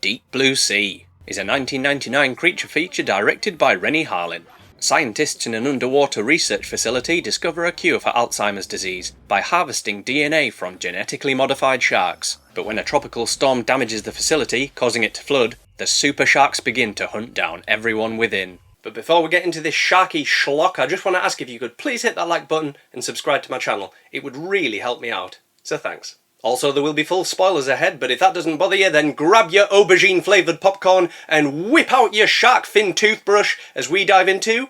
Deep Blue Sea is a 1999 creature feature directed by Renny Harlin. Scientists in an underwater research facility discover a cure for Alzheimer's disease by harvesting DNA from genetically modified sharks. But when a tropical storm damages the facility, causing it to flood, the super sharks begin to hunt down everyone within. But before we get into this sharky schlock, I just want to ask if you could please hit that like button and subscribe to my channel. It would really help me out. So thanks. Also, there will be full spoilers ahead, but if that doesn't bother you, then grab your aubergine flavoured popcorn and whip out your shark fin toothbrush as we dive into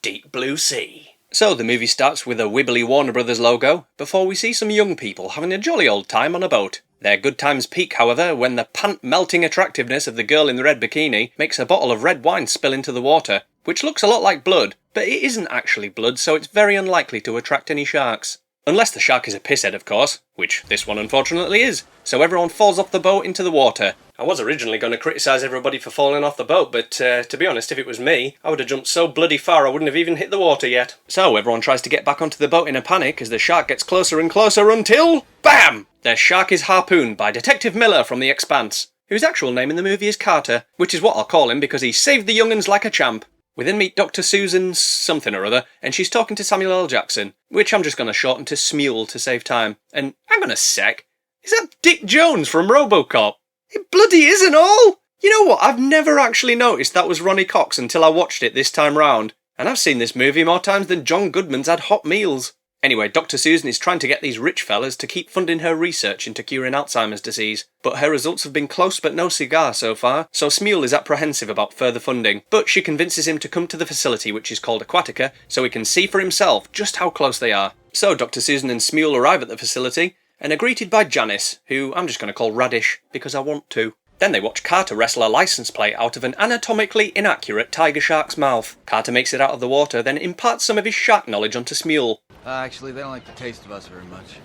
Deep Blue Sea. So the movie starts with a wibbly Warner Brothers logo, before we see some young people having a jolly old time on a boat. Their good times peak, however, when the pant-melting attractiveness of the girl in the red bikini makes a bottle of red wine spill into the water, which looks a lot like blood, but it isn't actually blood, so it's very unlikely to attract any sharks. Unless the shark is a pisshead, of course, which this one unfortunately is, so everyone falls off the boat into the water. I was originally going to criticise everybody for falling off the boat, but to be honest, if it was me, I would have jumped so bloody far I wouldn't have even hit the water yet. So everyone tries to get back onto the boat in a panic as the shark gets closer and closer until... BAM! The shark is harpooned by Detective Miller from The Expanse, whose actual name in the movie is Carter, which is what I'll call him because he saved the young'uns like a champ. We then meet Dr. Susan something or other, and she's talking to Samuel L. Jackson, which I'm just going to shorten to Smule to save time. And hang on a sec, is that Dick Jones from RoboCop? It bloody is and all! You know what, I've never actually noticed that was Ronnie Cox until I watched it this time round. And I've seen this movie more times than John Goodman's had hot meals. Anyway, Dr. Susan is trying to get these rich fellas to keep funding her research into curing Alzheimer's disease, but her results have been close but no cigar so far, so Smule is apprehensive about further funding, but she convinces him to come to the facility, which is called Aquatica, so he can see for himself just how close they are. So Dr. Susan and Smule arrive at the facility, and are greeted by Janice, who I'm just going to call Radish, because I want to. Then they watch Carter wrestle a license plate out of an anatomically inaccurate tiger shark's mouth. Carter makes it out of the water, then imparts some of his shark knowledge onto Smule. Actually, they don't like the taste of us very much.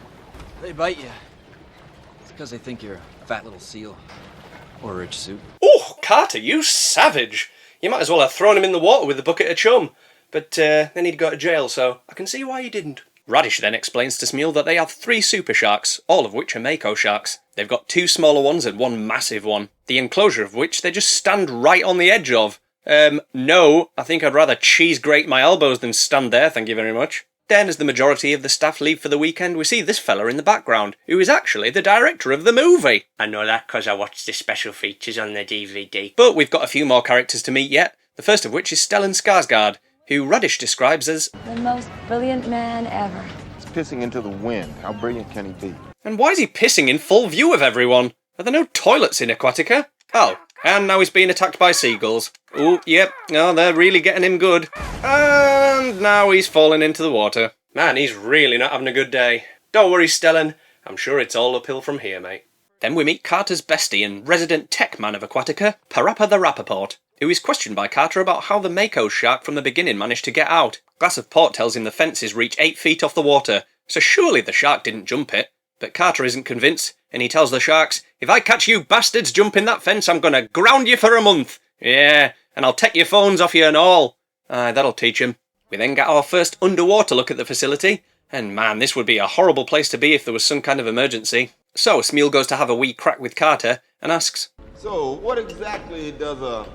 They bite you. It's because they think you're a fat little seal. Or a rich suit. Oh, Carter, you savage! You might as well have thrown him in the water with a bucket of chum. But then he'd go to jail, so I can see why you didn't. Radish then explains to Smule that they have 3 super sharks, all of which are mako sharks. They've got 2 smaller ones and 1 massive one, the enclosure of which they just stand right on the edge of. No, I think I'd rather cheese grate my elbows than stand there, thank you very much. Then, as the majority of the staff leave for the weekend, we see this fella in the background, who is actually the director of the movie. I know that because I watched the special features on the DVD. But we've got a few more characters to meet yet, the first of which is Stellan Skarsgård, who Radish describes as the most brilliant man ever. He's pissing into the wind. How brilliant can he be? And why is he pissing in full view of everyone? Are there no toilets in Aquatica? Oh, and now he's being attacked by seagulls. Oh, yep, no, they're really getting him good. And now he's fallen into the water. Man, he's really not having a good day. Don't worry, Stellan. I'm sure it's all uphill from here, mate. Then we meet Carter's bestie and resident tech man of Aquatica, Parappa the Rappaport, who is questioned by Carter about how the mako shark from the beginning managed to get out. Glass of Port tells him the fences reach 8 feet off the water, so surely the shark didn't jump it. But Carter isn't convinced, and he tells the sharks, "If I catch you bastards jumping that fence, I'm gonna ground you for a month. Yeah, and I'll take your phones off you and all." Aye, that'll teach him. We then get our first underwater look at the facility, and man, this would be a horrible place to be if there was some kind of emergency. So Smule goes to have a wee crack with Carter, and asks, So, what exactly does a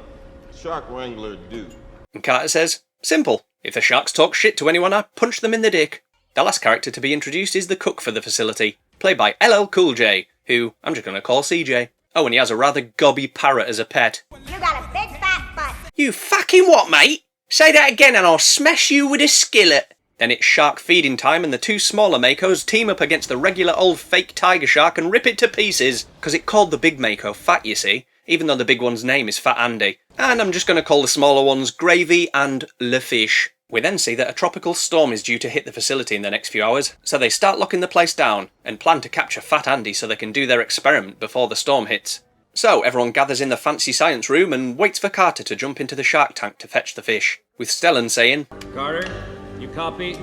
shark wrangler do? And Carter says, "Simple. If the sharks talk shit to anyone, I punch them in the dick." The last character to be introduced is the cook for the facility, played by LL Cool J, who I'm just going to call CJ. Oh, and he has a rather gobby parrot as a pet. You got a big fat butt. You fucking what, mate? Say that again and I'll smash you with a skillet. Then it's shark feeding time and the 2 smaller makos team up against the regular old fake tiger shark and rip it to pieces. Because it called the big mako Fat, you see, even though the big one's name is Fat Andy. And I'm just going to call the smaller ones Gravy and Le Fish. We then see that a tropical storm is due to hit the facility in the next few hours, so they start locking the place down and plan to capture Fat Andy so they can do their experiment before the storm hits. So everyone gathers in the fancy science room and waits for Carter to jump into the shark tank to fetch the fish, with Stellan saying, "Carter, you copy?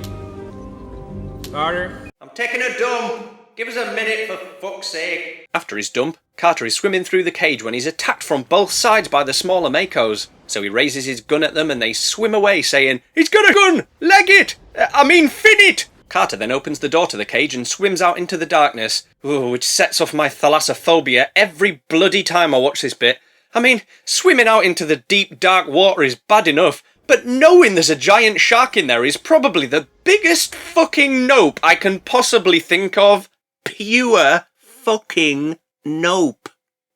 Carter?" "I'm taking a dump. Give us a minute for fuck's sake." After his dump, Carter is swimming through the cage when he's attacked from both sides by the smaller makos. So he raises his gun at them and they swim away saying, "He's got a gun! Leg it! Fin it!" Carter then opens the door to the cage and swims out into the darkness, which sets off my thalassophobia every bloody time I watch this bit, I mean, swimming out into the deep dark water is bad enough, but knowing there's a giant shark in there is probably the biggest fucking nope I can possibly think of. Pure fucking nope.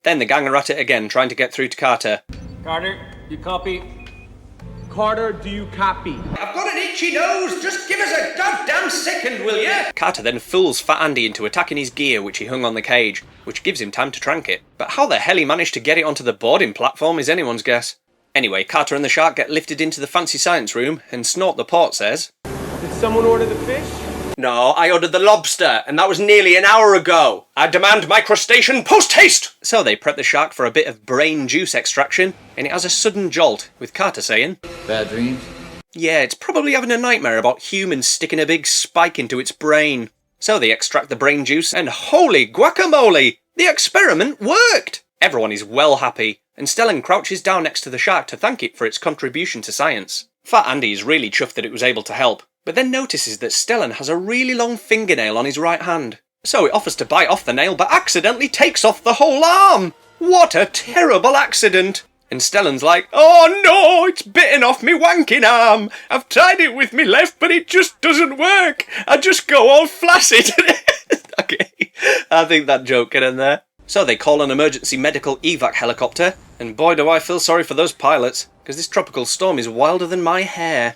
Then the gang are at it again, trying to get through to Carter. Carter, you copy? Carter, do you copy? I've got an itchy nose, just give us a goddamn second, will ya? Carter then fools Fat Andy into attacking his gear which he hung on the cage, which gives him time to trank it. But how the hell he managed to get it onto the boarding platform is anyone's guess. Anyway, Carter and the shark get lifted into the fancy science room, and Snort the Port says, Did someone order the fish? No, I ordered the lobster, and that was nearly an hour ago. I demand my crustacean post-haste! So they prep the shark for a bit of brain juice extraction, and it has a sudden jolt, with Carter saying, Bad dreams? Yeah, it's probably having a nightmare about humans sticking a big spike into its brain. So they extract the brain juice, and holy guacamole! The experiment worked! Everyone is well happy, and Stellan crouches down next to the shark to thank it for its contribution to science. Fat Andy is really chuffed that it was able to help, but then notices that Stellan has a really long fingernail on his right hand. So he offers to bite off the nail, but accidentally takes off the whole arm! What a terrible accident! And Stellan's like, oh no, it's bitten off me wanking arm! I've tried it with me left, but it just doesn't work! I just go all flaccid! Okay, I think that joke get in there. So they call an emergency medical evac helicopter, and boy do I feel sorry for those pilots, because this tropical storm is wilder than my hair.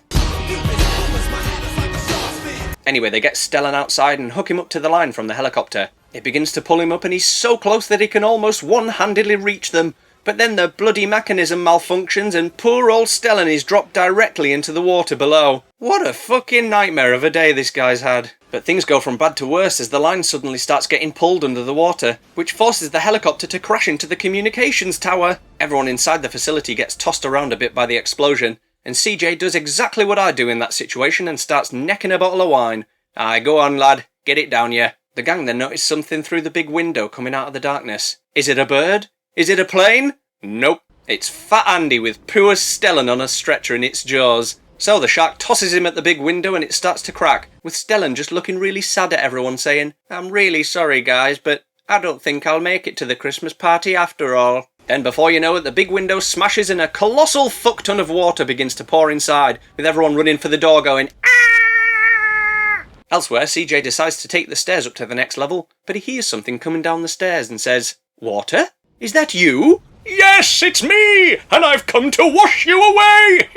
Anyway, they get Stellan outside and hook him up to the line from the helicopter. It begins to pull him up and he's so close that he can almost one-handedly reach them. But then the bloody mechanism malfunctions and poor old Stellan is dropped directly into the water below. What a fucking nightmare of a day this guy's had. But things go from bad to worse as the line suddenly starts getting pulled under the water, which forces the helicopter to crash into the communications tower. Everyone inside the facility gets tossed around a bit by the explosion, and CJ does exactly what I do in that situation and starts necking a bottle of wine. Aye, go on lad, get it down ya. The gang then notice something through the big window coming out of the darkness. Is it a bird? Is it a plane? Nope. It's Fat Andy with poor Stellan on a stretcher in its jaws. So the shark tosses him at the big window and it starts to crack, with Stellan just looking really sad at everyone saying, I'm really sorry guys, but I don't think I'll make it to the Christmas party after all. Then before you know it, the big window smashes and a colossal fuck ton of water begins to pour inside, with everyone running for the door going, ah! Elsewhere, CJ decides to take the stairs up to the next level, but he hears something coming down the stairs and says, Water? Is that you? Yes, it's me, and I've come to wash you away!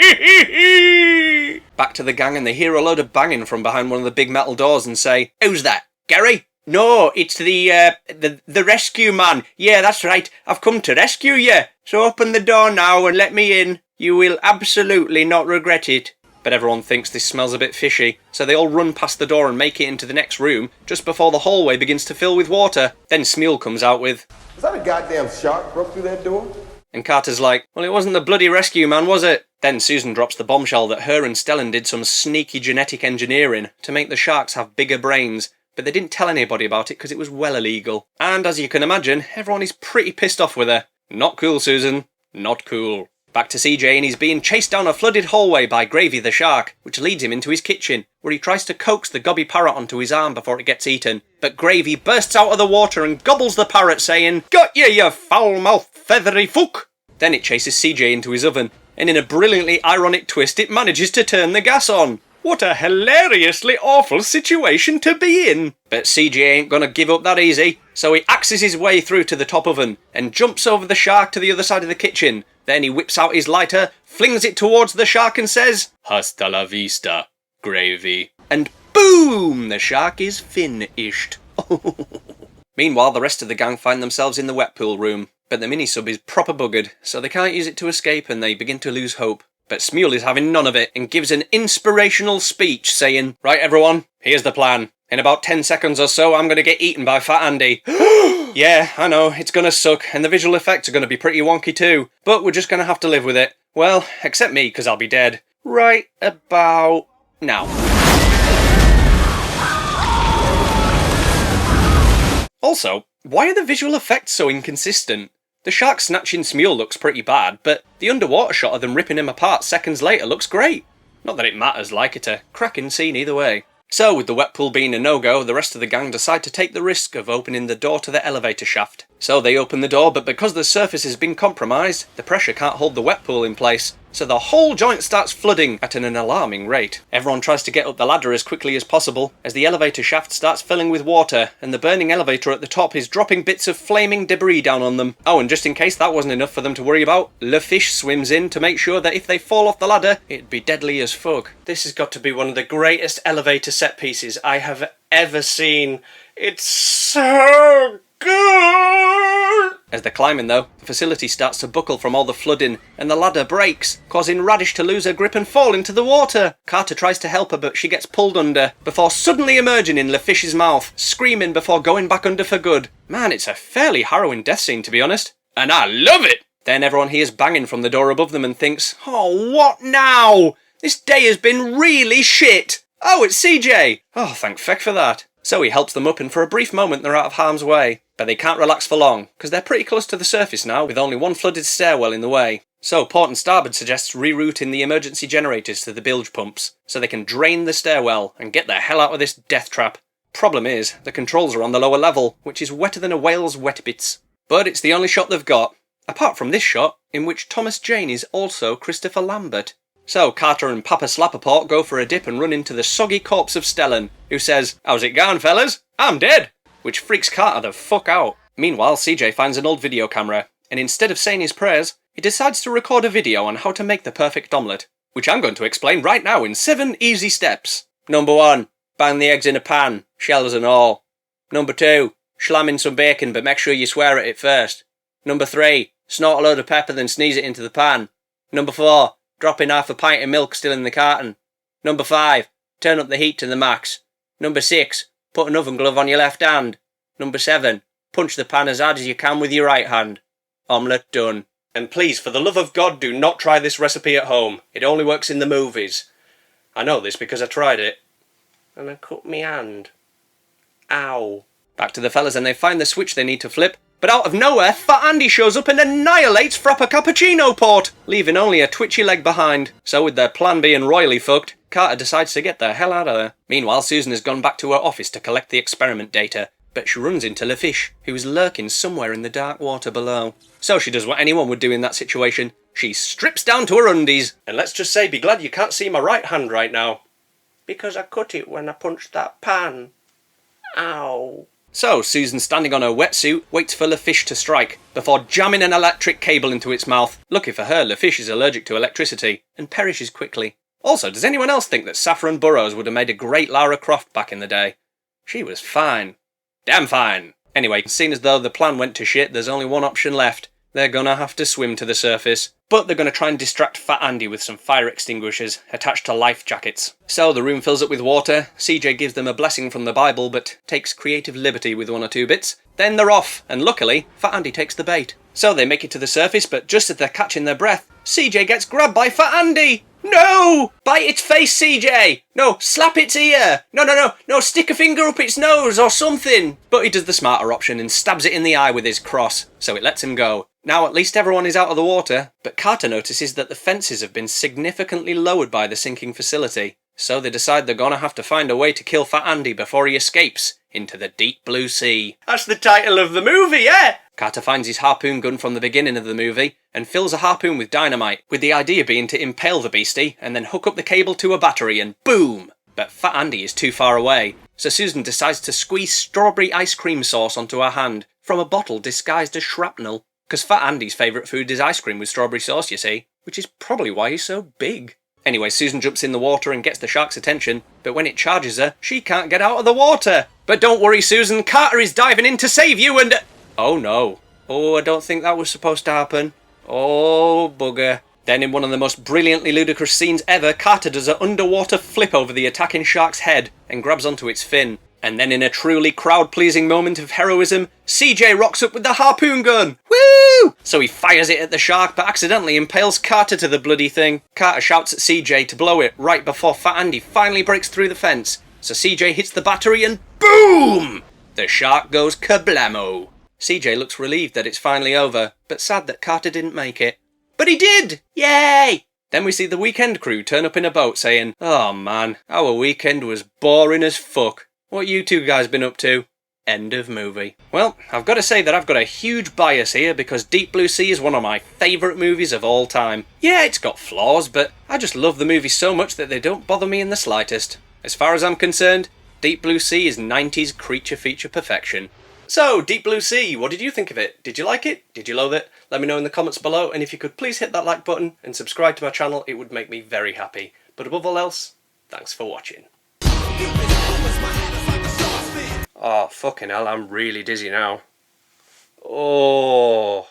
Back to the gang and they hear a load of banging from behind one of the big metal doors and say, Who's that? Gary? No, it's the rescue man. Yeah, that's right. I've come to rescue you. So open the door now and let me in. You will absolutely not regret it. But everyone thinks this smells a bit fishy, so they all run past the door and make it into the next room just before the hallway begins to fill with water. Then Smeal comes out with, Is that a goddamn shark broke through that door? and Carter's like, well, it wasn't the bloody rescue man, was it? Then Susan drops the bombshell that her and Stellan did some sneaky genetic engineering to make the sharks have bigger brains, but they didn't tell anybody about it because it was well illegal. And as you can imagine, everyone is pretty pissed off with her. Not cool, Susan. Not cool. Back to CJ, and he's being chased down a flooded hallway by Gravy the shark, which leads him into his kitchen, where he tries to coax the gobby parrot onto his arm before it gets eaten. But Gravy bursts out of the water and gobbles the parrot, saying, Got you foul-mouthed feathery fuck! Then it chases CJ into his oven, and in a brilliantly ironic twist, it manages to turn the gas on. What a hilariously awful situation to be in! But CJ ain't gonna give up that easy, so he axes his way through to the top oven, and jumps over the shark to the other side of the kitchen. Then he whips out his lighter, flings it towards the shark and says, Hasta la vista, Gravy. And boom! The shark is finished. Meanwhile, the rest of the gang find themselves in the wet pool room, but the mini-sub is proper buggered, so they can't use it to escape and they begin to lose hope. But Smeal is having none of it and gives an inspirational speech saying, Right everyone, here's the plan. In about 10 seconds or so, I'm going to get eaten by Fat Andy. Yeah, I know, it's going to suck, and the visual effects are going to be pretty wonky too, but we're just going to have to live with it. Well, except me, because I'll be dead. Right about now. Also, why are the visual effects so inconsistent? The shark snatching Smeal looks pretty bad, but the underwater shot of them ripping him apart seconds later looks great. Not that it matters, like it a cracking scene either way. So, with the wet pool being a no-go, the rest of the gang decide to take the risk of opening the door to the elevator shaft. So they open the door, but because the surface has been compromised, the pressure can't hold the wet pool in place. So the whole joint starts flooding at an alarming rate. Everyone tries to get up the ladder as quickly as possible, as the elevator shaft starts filling with water, and the burning elevator at the top is dropping bits of flaming debris down on them. Oh, and just in case that wasn't enough for them to worry about, Le Fish swims in to make sure that if they fall off the ladder, it'd be deadly as fuck. This has got to be one of the greatest elevator set pieces I have ever seen. It's so good! As they're climbing though, the facility starts to buckle from all the flooding, and the ladder breaks, causing Radish to lose her grip and fall into the water. Carter tries to help her, but she gets pulled under, before suddenly emerging in Le Fish's mouth, screaming before going back under for good. Man, it's a fairly harrowing death scene, to be honest. And I love it! Then everyone hears banging from the door above them and thinks, oh, what now? This day has been really shit! Oh, it's CJ! Oh, thank feck for that. So he helps them up, and for a brief moment they're out of harm's way. But they can't relax for long, because they're pretty close to the surface now, with only one flooded stairwell in the way. So Port and Starboard suggests rerouting the emergency generators to the bilge pumps, so they can drain the stairwell and get the hell out of this death trap. Problem is, the controls are on the lower level, which is wetter than a whale's wet bits. But it's the only shot they've got, apart from this shot, in which Thomas Jane is also Christopher Lambert. So Carter and Papa Slapperport go for a dip and run into the soggy corpse of Stellan, who says, how's it going, fellas? I'm dead! Which freaks Carter the fuck out. Meanwhile, CJ finds an old video camera, and instead of saying his prayers, he decides to record a video on how to make the perfect omelette, which I'm going to explain right now in 7 easy steps. Number 1, bang the eggs in a pan, shells and all. Number 2, slam in some bacon, but make sure you swear at it first. Number 3, snort a load of pepper then sneeze it into the pan. Number 4, drop in half a pint of milk still in the carton. Number 5, turn up the heat to the max. Number 6, put an oven glove on your left hand. Number 7, punch the pan as hard as you can with your right hand. Omelette done. And please, for the love of God, do not try this recipe at home. It only works in the movies. I know this because I tried it. And I cut me hand. Ow. Back to the fellas, and they find the switch they need to flip. But out of nowhere, Fat Andy shows up and annihilates Frappa Cappuccino Port, leaving only a twitchy leg behind. So with their plan being royally fucked, Carter decides to get the hell out of there. Meanwhile, Susan has gone back to her office to collect the experiment data, but she runs into Le Fish, who is lurking somewhere in the dark water below. So she does what anyone would do in that situation. She strips down to her undies. And let's just say, be glad you can't see my right hand right now. Because I cut it when I punched that pan. Ow. So Susan, standing on her wetsuit, waits for Le Fish to strike, before jamming an electric cable into its mouth. Lucky for her, Le Fish is allergic to electricity, and perishes quickly. Also, does anyone else think that Saffron Burrows would have made a great Lara Croft back in the day? She was fine. Damn fine. Anyway, seeing as though the plan went to shit, there's only one option left. They're gonna have to swim to the surface. But they're gonna try and distract Fat Andy with some fire extinguishers attached to life jackets. So the room fills up with water. CJ gives them a blessing from the Bible, but takes creative liberty with 1 or 2 bits. Then they're off, and luckily, Fat Andy takes the bait. So they make it to the surface, but just as they're catching their breath, CJ gets grabbed by Fat Andy! No! Bite its face, CJ! No, slap its ear! No, stick a finger up its nose or something! But he does the smarter option and stabs it in the eye with his cross, so it lets him go. Now at least everyone is out of the water, but Carter notices that the fences have been significantly lowered by the sinking facility, so they decide they're gonna have to find a way to kill Fat Andy before he escapes into the deep blue sea. That's the title of the movie, yeah? Carter finds his harpoon gun from the beginning of the movie and fills a harpoon with dynamite, with the idea being to impale the beastie and then hook up the cable to a battery and boom! But Fat Andy is too far away, so Susan decides to squeeze strawberry ice cream sauce onto her hand from a bottle disguised as shrapnel. Because Fat Andy's favourite food is ice cream with strawberry sauce, you see, which is probably why he's so big. Anyway, Susan jumps in the water and gets the shark's attention, but when it charges her, she can't get out of the water. But don't worry, Susan, Carter is diving in to save you and... Oh no. Oh, I don't think that was supposed to happen. Oh, bugger. Then in one of the most brilliantly ludicrous scenes ever, Carter does an underwater flip over the attacking shark's head and grabs onto its fin. And then in a truly crowd-pleasing moment of heroism, CJ rocks up with the harpoon gun! Woo! So he fires it at the shark, but accidentally impales Carter to the bloody thing. Carter shouts at CJ to blow it right before Fat Andy finally breaks through the fence. So CJ hits the battery and boom! The shark goes kablamo. CJ looks relieved that it's finally over, but sad that Carter didn't make it. But he did! Yay! Then we see the weekend crew turn up in a boat saying, oh man, our weekend was boring as fuck. What you two guys been up to? End of movie. Well, I've got to say that I've got a huge bias here because Deep Blue Sea is one of my favourite movies of all time. Yeah, it's got flaws, but I just love the movie so much that they don't bother me in the slightest. As far as I'm concerned, Deep Blue Sea is 90s creature feature perfection. So, Deep Blue Sea, what did you think of it? Did you like it? Did you loathe it? Let me know in the comments below, and if you could please hit that like button and subscribe to my channel, it would make me very happy. But above all else, thanks for watching. Oh, fucking hell, I'm really dizzy now. Oh.